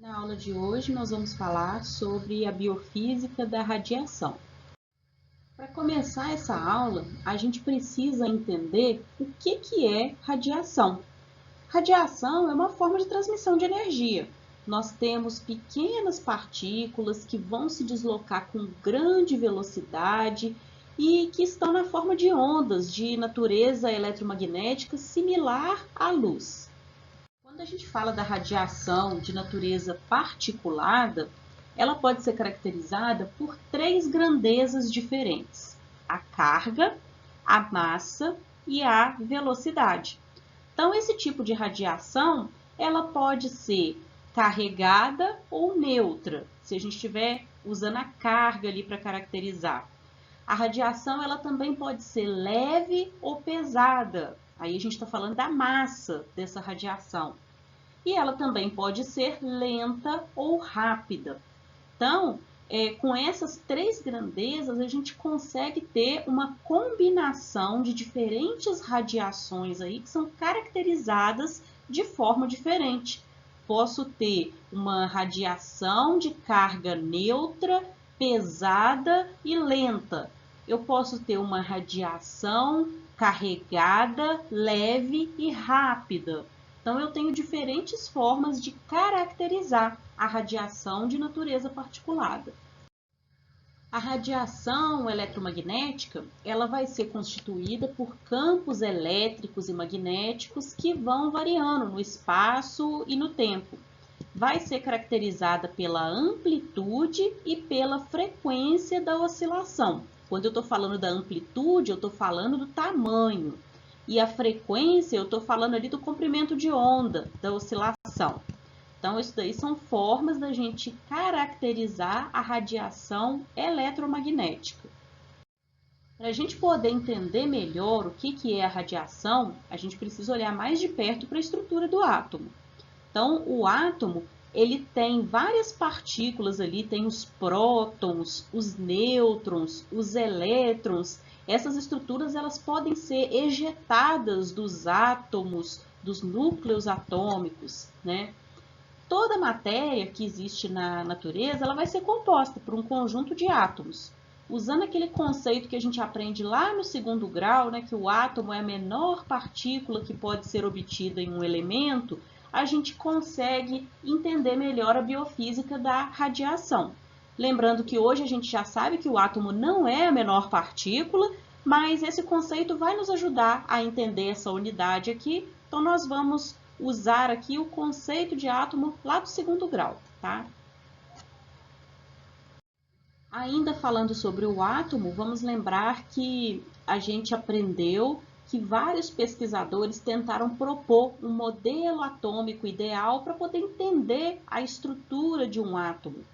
Na aula de hoje, nós vamos falar sobre a biofísica da radiação. Para começar essa aula, a gente precisa entender o que é radiação. Radiação é uma forma de transmissão de energia. Nós temos pequenas partículas que vão se deslocar com grande velocidade e que estão na forma de ondas de natureza eletromagnética similar à luz. Quando a gente fala da radiação de natureza particulada, ela pode ser caracterizada por três grandezas diferentes: a carga, a massa e a velocidade. Então, esse tipo de radiação, ela pode ser carregada ou neutra, se a gente estiver usando a carga ali para caracterizar. A radiação, ela também pode ser leve ou pesada. Aí a gente está falando da massa dessa radiação. E ela também pode ser lenta ou rápida. Então, com essas três grandezas, a gente consegue ter uma combinação de diferentes radiações aí que são caracterizadas de forma diferente. Posso ter uma radiação de carga neutra, pesada e lenta. Eu posso ter uma radiação carregada, leve e rápida. Então, eu tenho diferentes formas de caracterizar a radiação de natureza particulada. A radiação eletromagnética, ela vai ser constituída por campos elétricos e magnéticos que vão variando no espaço e no tempo. Vai ser caracterizada pela amplitude e pela frequência da oscilação. Quando eu estou falando da amplitude, eu estou falando do tamanho. E a frequência, eu estou falando ali do comprimento de onda, da oscilação. Então, isso daí são formas da gente caracterizar a radiação eletromagnética. Para a gente poder entender melhor o que é a radiação, a gente precisa olhar mais de perto para a estrutura do átomo. Então, o átomo, ele tem várias partículas ali, tem os prótons, os nêutrons, os elétrons. Essas estruturas, elas podem ser ejetadas dos átomos, dos núcleos atômicos, né? Toda matéria que existe na natureza, ela vai ser composta por um conjunto de átomos. Usando aquele conceito que a gente aprende lá no segundo grau, né, que o átomo é a menor partícula que pode ser obtida em um elemento, a gente consegue entender melhor a biofísica da radiação. Lembrando que hoje a gente já sabe que o átomo não é a menor partícula, mas esse conceito vai nos ajudar a entender essa unidade aqui. Então, nós vamos usar aqui o conceito de átomo lá do segundo grau, tá? Ainda falando sobre o átomo, vamos lembrar que a gente aprendeu que vários pesquisadores tentaram propor um modelo atômico ideal para poder entender a estrutura de um átomo.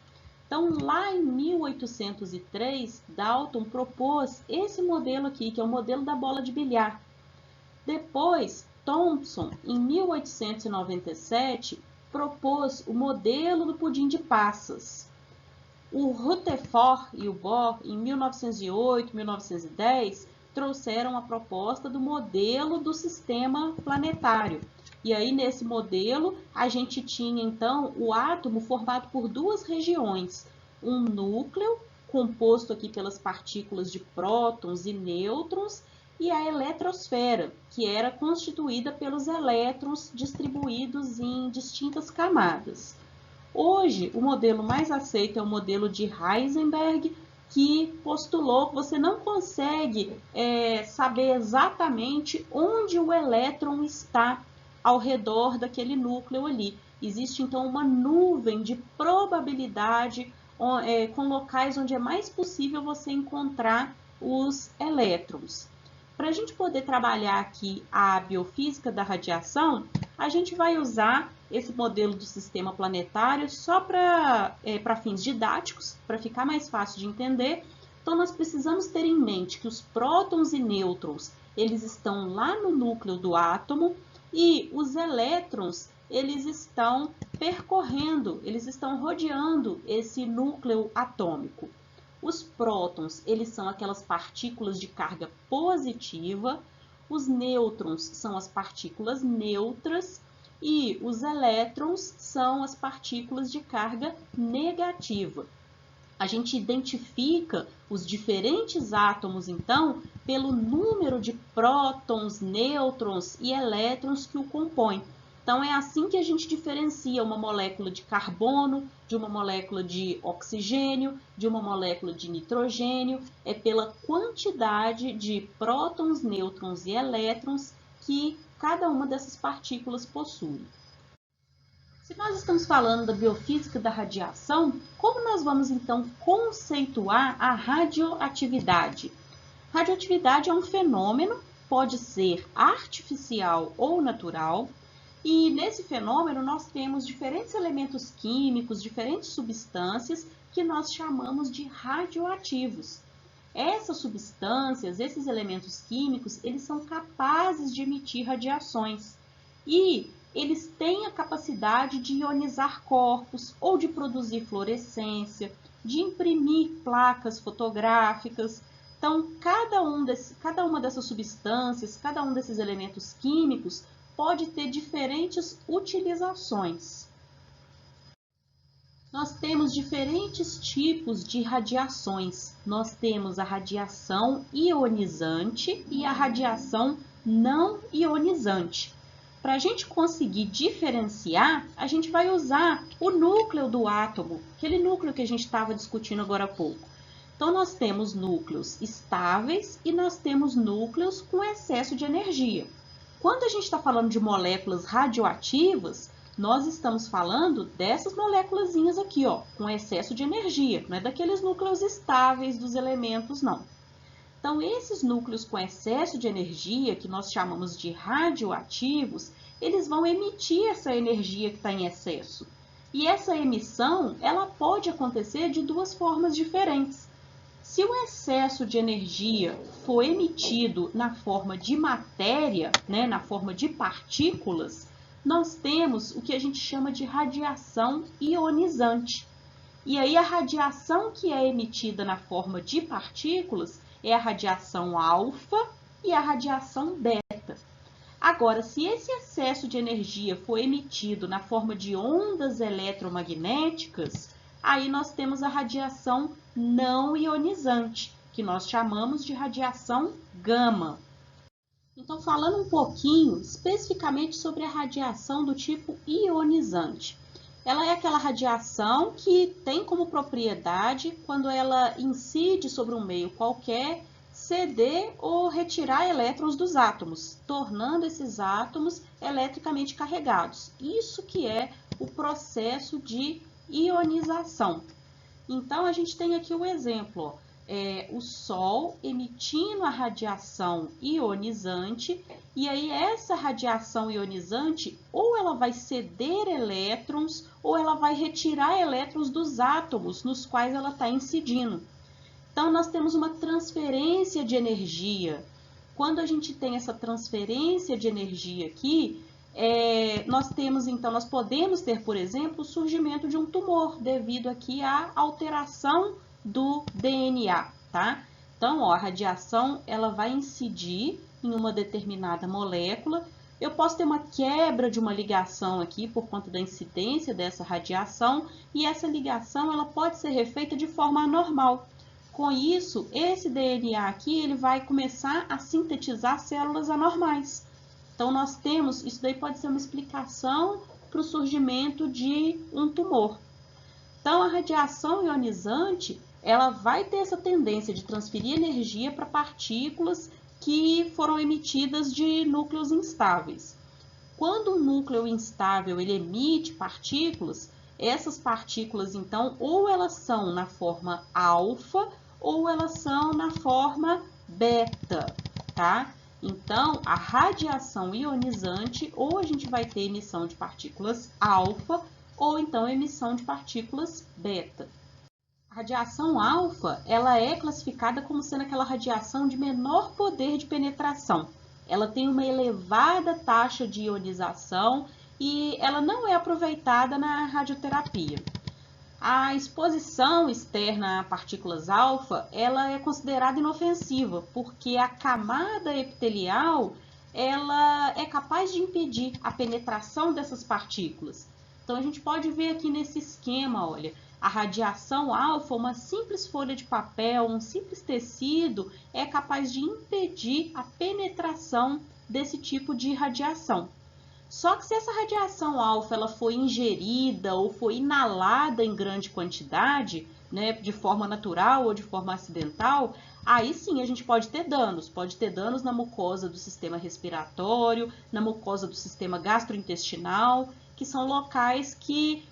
Então, lá em 1803, Dalton propôs esse modelo aqui, que é o modelo da bola de bilhar. Depois, Thomson, em 1897, propôs o modelo do pudim de passas. O Rutherford e o Bohr, em 1908, 1910, trouxeram a proposta do modelo do sistema planetário. E aí, nesse modelo, a gente tinha, então, o átomo formado por duas regiões. Um núcleo, composto aqui pelas partículas de prótons e nêutrons, e a eletrosfera, que era constituída pelos elétrons distribuídos em distintas camadas. Hoje, o modelo mais aceito é o modelo de Heisenberg, que postulou que você não consegue saber exatamente onde o elétron está ao redor daquele núcleo ali. Existe, então, uma nuvem de probabilidade com locais onde é mais possível você encontrar os elétrons. Para a gente poder trabalhar aqui a biofísica da radiação, a gente vai usar esse modelo do sistema planetário só para fins didáticos, para ficar mais fácil de entender. Então, nós precisamos ter em mente que os prótons e nêutrons, eles estão lá no núcleo do átomo e os elétrons, eles estão percorrendo, eles estão rodeando esse núcleo atômico. Os prótons, eles são aquelas partículas de carga positiva, os nêutrons são as partículas neutras e os elétrons são as partículas de carga negativa. A gente identifica os diferentes átomos, então, pelo número de prótons, nêutrons e elétrons que o compõem. Então, é assim que a gente diferencia uma molécula de carbono de uma molécula de oxigênio, de uma molécula de nitrogênio, é pela quantidade de prótons, nêutrons e elétrons que cada uma dessas partículas possui. Se nós estamos falando da biofísica da radiação, como nós vamos então conceituar a radioatividade? Radioatividade é um fenômeno, pode ser artificial ou natural, e nesse fenômeno nós temos diferentes elementos químicos, diferentes substâncias que nós chamamos de radioativos. Essas substâncias, esses elementos químicos, eles são capazes de emitir radiações e eles têm a capacidade de ionizar corpos ou de produzir fluorescência, de imprimir placas fotográficas. Então, cada uma dessas substâncias, cada um desses elementos químicos pode ter diferentes utilizações. Nós temos diferentes tipos de radiações. Nós temos a radiação ionizante e a radiação não ionizante. Para a gente conseguir diferenciar, a gente vai usar o núcleo do átomo, aquele núcleo que a gente estava discutindo agora há pouco. Então, nós temos núcleos estáveis e nós temos núcleos com excesso de energia. Quando a gente está falando de moléculas radioativas, nós estamos falando dessas moléculazinhas aqui, ó, com excesso de energia, não é daqueles núcleos estáveis dos elementos, não. Então, esses núcleos com excesso de energia, que nós chamamos de radioativos, eles vão emitir essa energia que está em excesso. E essa emissão, ela pode acontecer de duas formas diferentes. Se o excesso de energia for emitido na forma de matéria, né, na forma de partículas, nós temos o que a gente chama de radiação ionizante. E aí a radiação que é emitida na forma de partículas é a radiação alfa e a radiação beta. Agora, se esse excesso de energia for emitido na forma de ondas eletromagnéticas, aí nós temos a radiação não ionizante, que nós chamamos de radiação gama. Então, falando um pouquinho especificamente sobre a radiação do tipo ionizante. Ela é aquela radiação que tem como propriedade, quando ela incide sobre um meio qualquer, ceder ou retirar elétrons dos átomos, tornando esses átomos eletricamente carregados. Isso que é o processo de ionização. Então, a gente tem aqui o exemplo, ó. O Sol emitindo a radiação ionizante, e aí essa radiação ionizante ou ela vai ceder elétrons ou ela vai retirar elétrons dos átomos nos quais ela está incidindo. Então, nós temos uma transferência de energia. Quando a gente tem essa transferência de energia aqui, nós podemos ter, por exemplo, o surgimento de um tumor devido aqui à alteração do DNA, tá? Então, ó, a radiação ela vai incidir em uma determinada molécula. Eu posso ter uma quebra de uma ligação aqui por conta da incidência dessa radiação e essa ligação ela pode ser refeita de forma anormal. Com isso, esse DNA aqui ele vai começar a sintetizar células anormais. Então, nós temos, isso daí pode ser uma explicação para o surgimento de um tumor. Então, a radiação ionizante ela vai ter essa tendência de transferir energia para partículas que foram emitidas de núcleos instáveis. Quando um núcleo instável ele emite partículas, essas partículas, então, ou elas são na forma alfa ou elas são na forma beta, tá? Então, a radiação ionizante, ou a gente vai ter emissão de partículas alfa, ou então emissão de partículas beta. A radiação alfa, ela é classificada como sendo aquela radiação de menor poder de penetração. Ela tem uma elevada taxa de ionização e ela não é aproveitada na radioterapia. A exposição externa a partículas alfa, ela é considerada inofensiva, porque a camada epitelial, ela é capaz de impedir a penetração dessas partículas. Então, a gente pode ver aqui nesse esquema, olha, a radiação alfa, uma simples folha de papel, um simples tecido, é capaz de impedir a penetração desse tipo de radiação. Só que se essa radiação alfa ela foi ingerida ou foi inalada em grande quantidade, né, de forma natural ou de forma acidental, aí sim a gente pode ter danos na mucosa do sistema respiratório, na mucosa do sistema gastrointestinal, que são locais que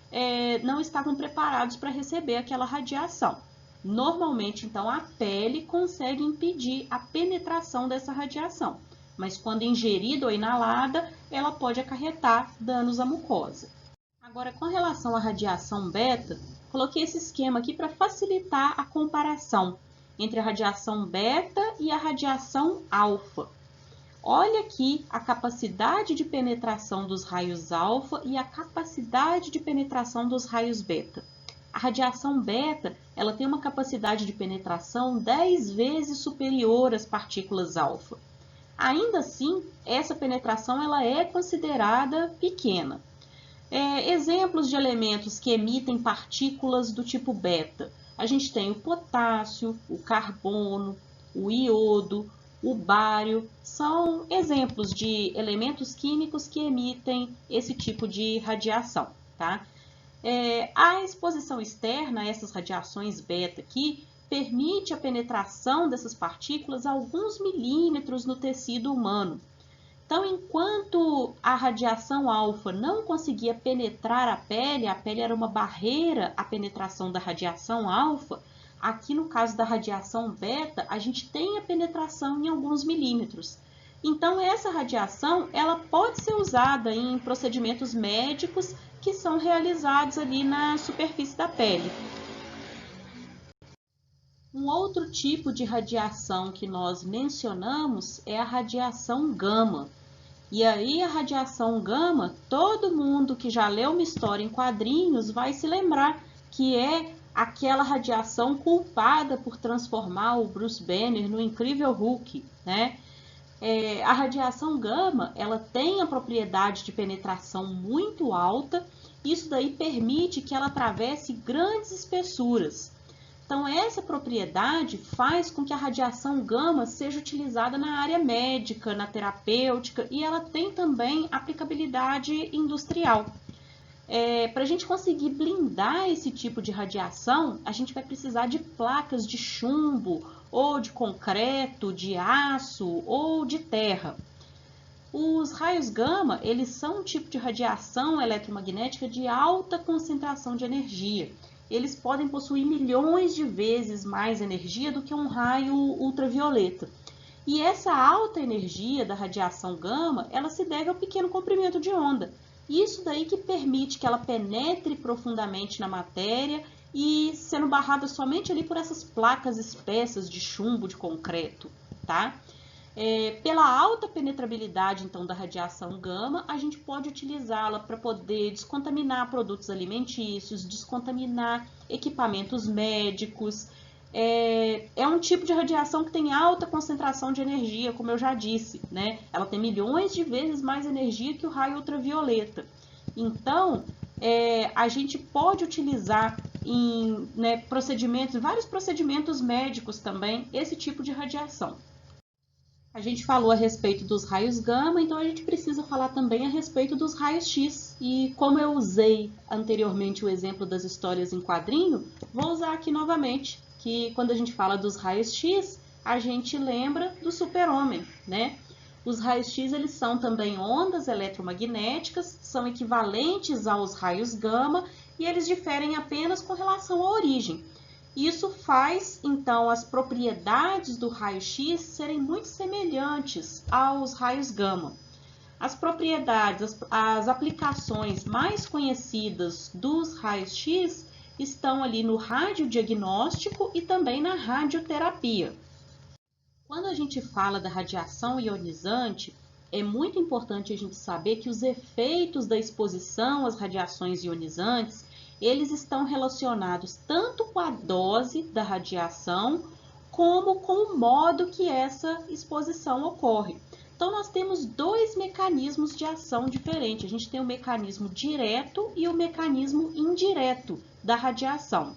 não estavam preparados para receber aquela radiação. Normalmente, então, a pele consegue impedir a penetração dessa radiação, mas quando ingerida ou inalada, ela pode acarretar danos à mucosa. Agora, com relação à radiação beta, coloquei esse esquema aqui para facilitar a comparação entre a radiação beta e a radiação alfa. Olha aqui a capacidade de penetração dos raios alfa e a capacidade de penetração dos raios beta. A radiação beta, ela tem uma capacidade de penetração 10 vezes superior às partículas alfa. Ainda assim, essa penetração ela é considerada pequena. Exemplos de elementos que emitem partículas do tipo beta. A gente tem o potássio, o carbono, o iodo, o bário, são exemplos de elementos químicos que emitem esse tipo de radiação, tá? A exposição externa a essas radiações beta aqui permite a penetração dessas partículas a alguns milímetros no tecido humano. Então, enquanto a radiação alfa não conseguia penetrar a pele era uma barreira à penetração da radiação alfa, aqui no caso da radiação beta, a gente tem a penetração em alguns milímetros. Então, essa radiação ela pode ser usada em procedimentos médicos que são realizados ali na superfície da pele. Um outro tipo de radiação que nós mencionamos é a radiação gama. E aí, a radiação gama, todo mundo que já leu uma história em quadrinhos vai se lembrar que é aquela radiação culpada por transformar o Bruce Banner no Incrível Hulk, né? A radiação gama, ela tem a propriedade de penetração muito alta, isso daí permite que ela atravesse grandes espessuras. Então, essa propriedade faz com que a radiação gama seja utilizada na área médica, na terapêutica, e ela tem também aplicabilidade industrial. Para a gente conseguir blindar esse tipo de radiação, a gente vai precisar de placas de chumbo, ou de concreto, de aço ou de terra. Os raios gama, eles são um tipo de radiação eletromagnética de alta concentração de energia. Eles podem possuir milhões de vezes mais energia do que um raio ultravioleta. E essa alta energia da radiação gama, ela se deve ao pequeno comprimento de onda. Isso daí que permite que ela penetre profundamente na matéria e sendo barrada somente ali por essas placas espessas de chumbo, de concreto, tá? Pela alta penetrabilidade, então, da radiação gama, a gente pode utilizá-la para poder descontaminar produtos alimentícios, descontaminar equipamentos médicos. É um tipo de radiação que tem alta concentração de energia, como eu já disse, né? Ela tem milhões de vezes mais energia que o raio ultravioleta. Então, a gente pode utilizar em vários procedimentos médicos também, esse tipo de radiação. A gente falou a respeito dos raios gama, então a gente precisa falar também a respeito dos raios X. E como eu usei anteriormente o exemplo das histórias em quadrinho, vou usar aqui novamente, que quando a gente fala dos raios X, a gente lembra do super-homem, né? Os raios X, eles são também ondas eletromagnéticas, são equivalentes aos raios gama e eles diferem apenas com relação à origem. Isso faz, então, as propriedades do raio-x serem muito semelhantes aos raios gama. As propriedades, as aplicações mais conhecidas dos raios-x estão ali no radiodiagnóstico e também na radioterapia. Quando a gente fala da radiação ionizante, é muito importante a gente saber que os efeitos da exposição às radiações ionizantes eles estão relacionados tanto com a dose da radiação, como com o modo que essa exposição ocorre. Então, nós temos dois mecanismos de ação diferentes. A gente tem o mecanismo direto e o mecanismo indireto da radiação.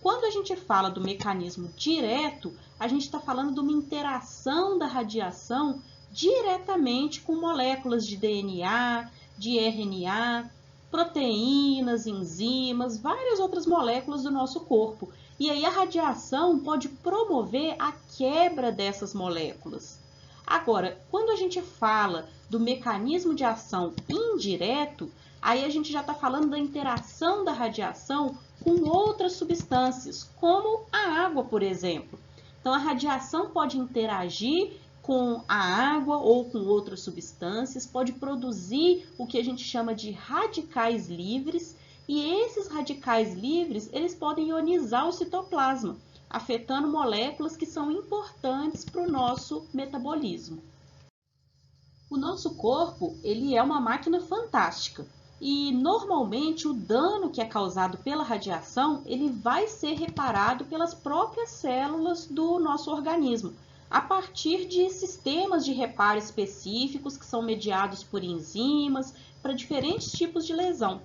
Quando a gente fala do mecanismo direto, a gente está falando de uma interação da radiação diretamente com moléculas de DNA, de RNA, proteínas, enzimas, várias outras moléculas do nosso corpo. E aí a radiação pode promover a quebra dessas moléculas. Agora, quando a gente fala do mecanismo de ação indireto, aí a gente já está falando da interação da radiação com outras substâncias, como a água, por exemplo. Então, a radiação pode interagir com a água ou com outras substâncias, pode produzir o que a gente chama de radicais livres, e esses radicais livres, eles podem ionizar o citoplasma, afetando moléculas que são importantes para o nosso metabolismo. O nosso corpo, ele é uma máquina fantástica. E normalmente o dano que é causado pela radiação, ele vai ser reparado pelas próprias células do nosso organismo, a partir de sistemas de reparo específicos que são mediados por enzimas para diferentes tipos de lesão.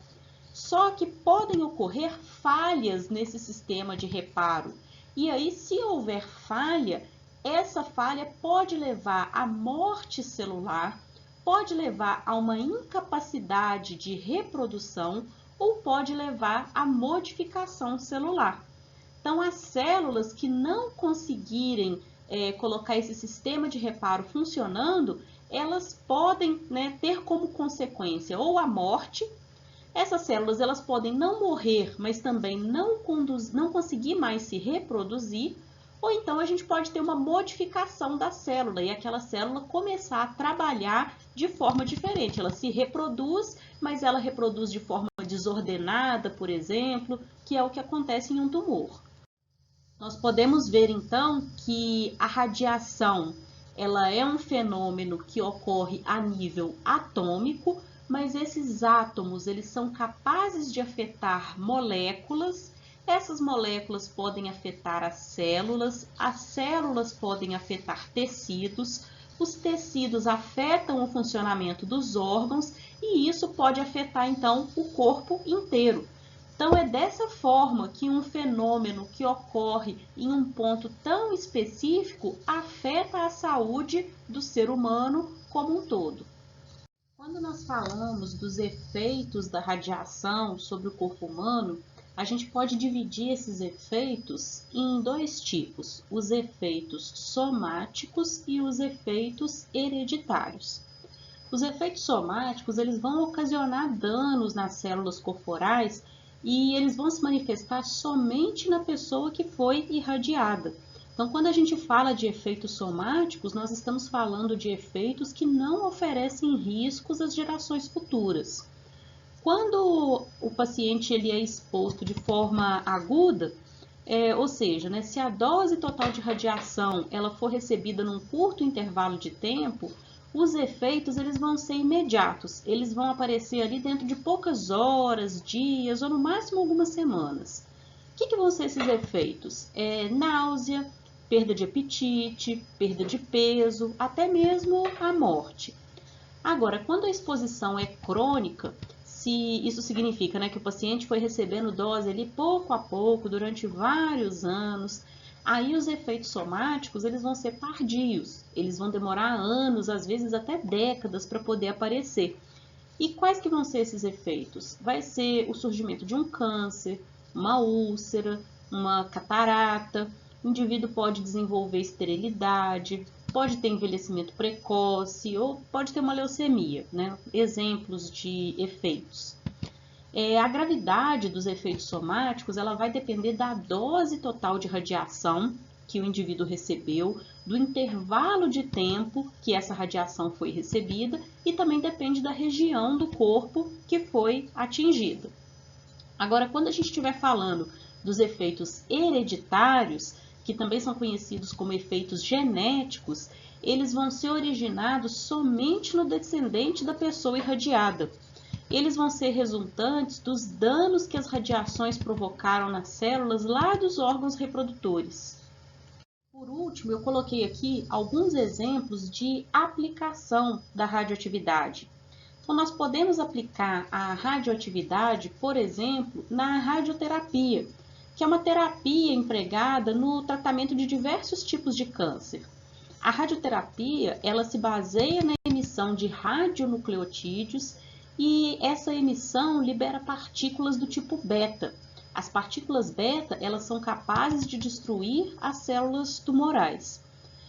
Só que podem ocorrer falhas nesse sistema de reparo. E aí, se houver falha, essa falha pode levar à morte celular, pode levar a uma incapacidade de reprodução ou pode levar à modificação celular. Então, as células que não conseguirem colocar esse sistema de reparo funcionando, elas podem ter como consequência ou a morte. Essas células elas podem não morrer, mas também não conseguir mais se reproduzir, ou então a gente pode ter uma modificação da célula e aquela célula começar a trabalhar de forma diferente. Ela se reproduz, mas ela reproduz de forma desordenada, por exemplo, que é o que acontece em um tumor. Nós podemos ver então que a radiação ela é um fenômeno que ocorre a nível atômico, mas esses átomos eles são capazes de afetar moléculas. Essas moléculas podem afetar as células podem afetar tecidos, os tecidos afetam o funcionamento dos órgãos e isso pode afetar então o corpo inteiro. Então é dessa forma que um fenômeno que ocorre em um ponto tão específico afeta a saúde do ser humano como um todo. Quando nós falamos dos efeitos da radiação sobre o corpo humano, a gente pode dividir esses efeitos em dois tipos, os efeitos somáticos e os efeitos hereditários. Os efeitos somáticos, eles vão ocasionar danos nas células corporais e eles vão se manifestar somente na pessoa que foi irradiada. Então, quando a gente fala de efeitos somáticos, nós estamos falando de efeitos que não oferecem riscos às gerações futuras. Quando o paciente ele é exposto de forma aguda, ou seja, se a dose total de radiação ela for recebida num curto intervalo de tempo, os efeitos eles vão ser imediatos, eles vão aparecer ali dentro de poucas horas, dias ou no máximo algumas semanas. O que vão ser esses efeitos? Náusea, perda de apetite, perda de peso, até mesmo a morte. Agora, quando a exposição é crônica, se isso significa que o paciente foi recebendo dose ali pouco a pouco, durante vários anos, aí os efeitos somáticos eles vão ser tardios, eles vão demorar anos, às vezes até décadas para poder aparecer. E quais que vão ser esses efeitos? Vai ser o surgimento de um câncer, uma úlcera, uma catarata, o indivíduo pode desenvolver esterilidade, pode ter envelhecimento precoce ou pode ter uma leucemia, Exemplos de efeitos. A gravidade dos efeitos somáticos ela vai depender da dose total de radiação que o indivíduo recebeu, do intervalo de tempo que essa radiação foi recebida e também depende da região do corpo que foi atingida. Agora, quando a gente estiver falando dos efeitos hereditários, que também são conhecidos como efeitos genéticos, eles vão ser originados somente no descendente da pessoa irradiada. Eles vão ser resultantes dos danos que as radiações provocaram nas células lá dos órgãos reprodutores. Por último, eu coloquei aqui alguns exemplos de aplicação da radioatividade. Então, nós podemos aplicar a radioatividade, por exemplo, na radioterapia, que é uma terapia empregada no tratamento de diversos tipos de câncer. A radioterapia, ela se baseia na emissão de radionucleotídeos e essa emissão libera partículas do tipo beta. As partículas beta, elas são capazes de destruir as células tumorais.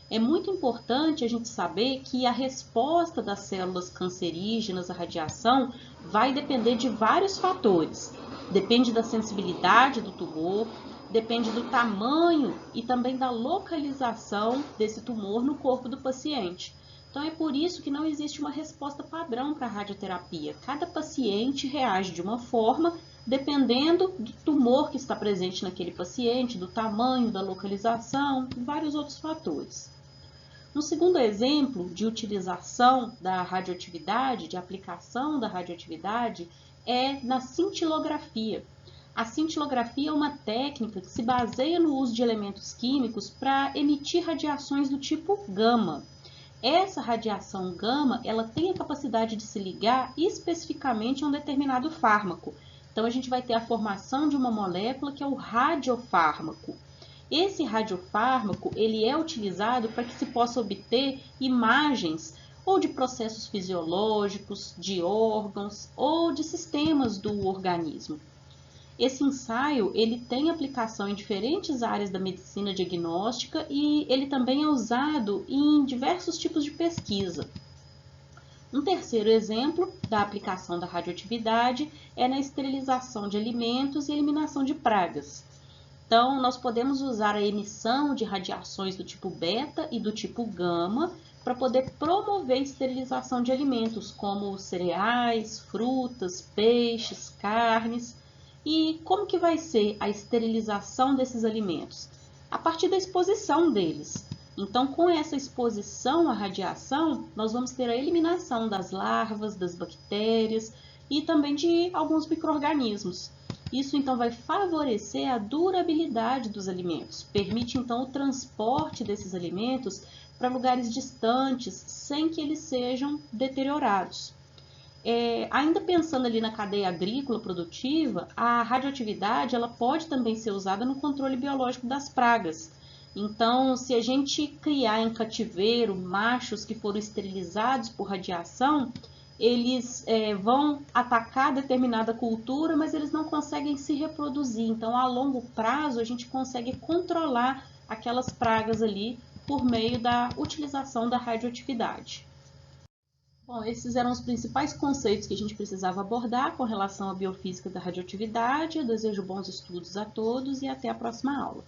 É muito importante a gente saber que a resposta das células cancerígenas à radiação vai depender de vários fatores. Depende da sensibilidade do tumor, depende do tamanho e também da localização desse tumor no corpo do paciente. Então é por isso que não existe uma resposta padrão para a radioterapia. Cada paciente reage de uma forma, dependendo do tumor que está presente naquele paciente, do tamanho, da localização e vários outros fatores. Um segundo exemplo de utilização da radioatividade, de aplicação da radioatividade, é na cintilografia. A cintilografia é uma técnica que se baseia no uso de elementos químicos para emitir radiações do tipo gama. Essa radiação gama, ela tem a capacidade de se ligar especificamente a um determinado fármaco. Então, a gente vai ter a formação de uma molécula que é o radiofármaco. Esse radiofármaco, ele é utilizado para que se possa obter imagens ou de processos fisiológicos, de órgãos ou de sistemas do organismo. Esse ensaio, ele tem aplicação em diferentes áreas da medicina diagnóstica e ele também é usado em diversos tipos de pesquisa. Um terceiro exemplo da aplicação da radioatividade é na esterilização de alimentos e eliminação de pragas. Então, nós podemos usar a emissão de radiações do tipo beta e do tipo gama para poder promover a esterilização de alimentos, como cereais, frutas, peixes, carnes. E como que vai ser a esterilização desses alimentos? A partir da exposição deles. Então, com essa exposição à radiação, nós vamos ter a eliminação das larvas, das bactérias e também de alguns micro-organismos. Isso, então, vai favorecer a durabilidade dos alimentos, permite, então, o transporte desses alimentos para lugares distantes, sem que eles sejam deteriorados. Ainda pensando ali na cadeia agrícola produtiva, a radioatividade ela pode também ser usada no controle biológico das pragas. Então, se a gente criar em cativeiro machos que foram esterilizados por radiação, eles vão atacar determinada cultura, mas eles não conseguem se reproduzir. Então, a longo prazo, a gente consegue controlar aquelas pragas ali por meio da utilização da radioatividade. Bom, esses eram os principais conceitos que a gente precisava abordar com relação à biofísica da radioatividade. Eu desejo bons estudos a todos e até a próxima aula.